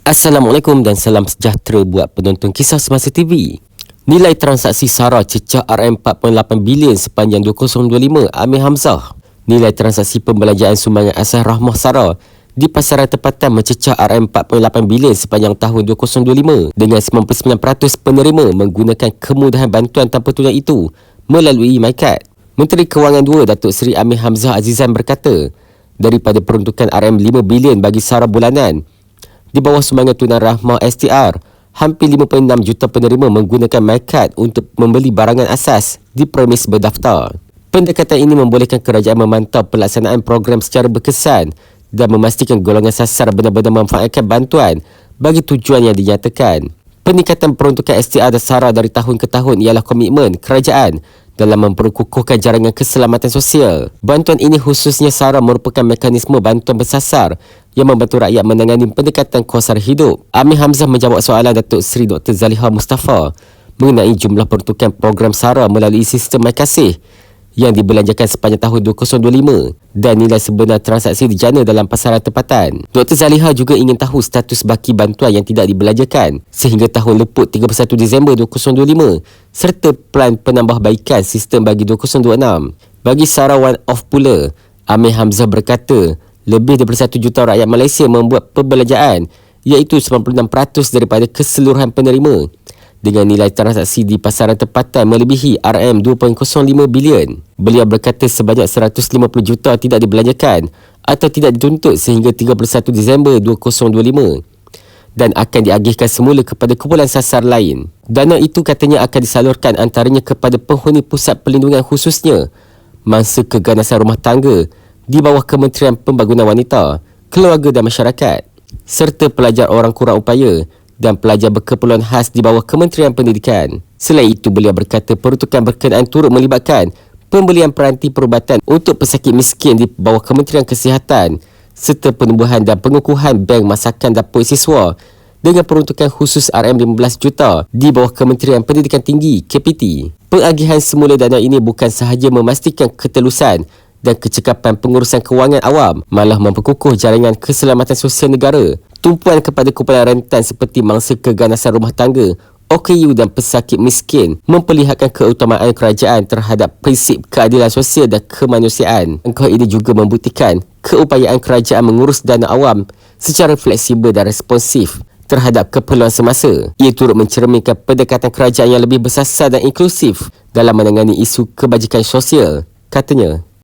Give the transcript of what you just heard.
Assalamualaikum dan salam sejahtera buat penonton Kisah Semasa TV. Nilai transaksi SARA cecah RM4.8 bilion sepanjang 2025, Amir Hamzah. Nilai transaksi pembelanjaan sumbangan asas Rahmah SARA di pasaran tempatan mencecah RM4.8 bilion sepanjang tahun 2025 dengan 99% penerima menggunakan kemudahan bantuan tanpa tunai itu melalui MyCard. Menteri Kewangan II Datuk Seri Amir Hamzah Azizan berkata, daripada peruntukan RM5 bilion bagi SARA bulanan di bawah sumbangan tunai Rahmah STR, hampir 56 juta penerima menggunakan MyCard untuk membeli barangan asas di premis berdaftar. Pendekatan ini membolehkan kerajaan memantau pelaksanaan program secara berkesan dan memastikan golongan sasar benar-benar memanfaatkan bantuan bagi tujuan yang dinyatakan. Peningkatan peruntukan STR dan SARA dari tahun ke tahun ialah komitmen kerajaan dalam memperkukuhkan jaringan keselamatan sosial. Bantuan ini khususnya SARA merupakan mekanisme bantuan bersasar yang membantu rakyat menangani pendekatan kos sara hidup. Amir Hamzah menjawab soalan Datuk Seri Dr. Zaliha Mustafa mengenai jumlah peruntukan program SARA melalui sistem MyKasih yang dibelanjakan sepanjang tahun 2025 dan nilai sebenar transaksi dijana dalam pasaran tempatan. Dr. Zaliha juga ingin tahu status baki bantuan yang tidak dibelanjakan sehingga tahun leput 31 Disember 2025 serta plan penambahbaikan sistem bagi 2026. Bagi SARA one-off pula, Amir Hamzah berkata lebih daripada 1 juta rakyat Malaysia membuat perbelanjaan iaitu 96% daripada keseluruhan penerima dengan nilai transaksi di pasaran tempatan melebihi RM2.05 bilion. Beliau berkata sebanyak 150 juta tidak dibelanjakan atau tidak dituntut sehingga 31 Disember 2025 dan akan diagihkan semula kepada kumpulan sasar lain. Dana itu katanya akan disalurkan antaranya kepada penghuni pusat perlindungan khususnya mangsa keganasan rumah tangga di bawah Kementerian Pembangunan Wanita, Keluarga dan Masyarakat serta pelajar orang kurang upaya dan pelajar berkeperluan khas di bawah Kementerian Pendidikan. Selain itu, beliau berkata peruntukan berkenaan turut melibatkan pembelian peranti perubatan untuk pesakit miskin di bawah Kementerian Kesihatan serta penubuhan dan pengukuhan bank masakan dapur siswa dengan peruntukan khusus RM15 juta di bawah Kementerian Pendidikan Tinggi KPT. Pengagihan semula dana ini bukan sahaja memastikan ketelusan dan kecekapan pengurusan kewangan awam, malah memperkukuh jaringan keselamatan sosial negara. Tumpuan kepada kumpulan rentan seperti mangsa keganasan rumah tangga, OKU dan pesakit miskin memperlihatkan keutamaan kerajaan terhadap prinsip keadilan sosial dan kemanusiaan. Langkah ini juga membuktikan keupayaan kerajaan mengurus dana awam secara fleksibel dan responsif terhadap keperluan semasa. Ia turut mencerminkan pendekatan kerajaan yang lebih bersasar dan inklusif dalam menangani isu kebajikan sosial, katanya.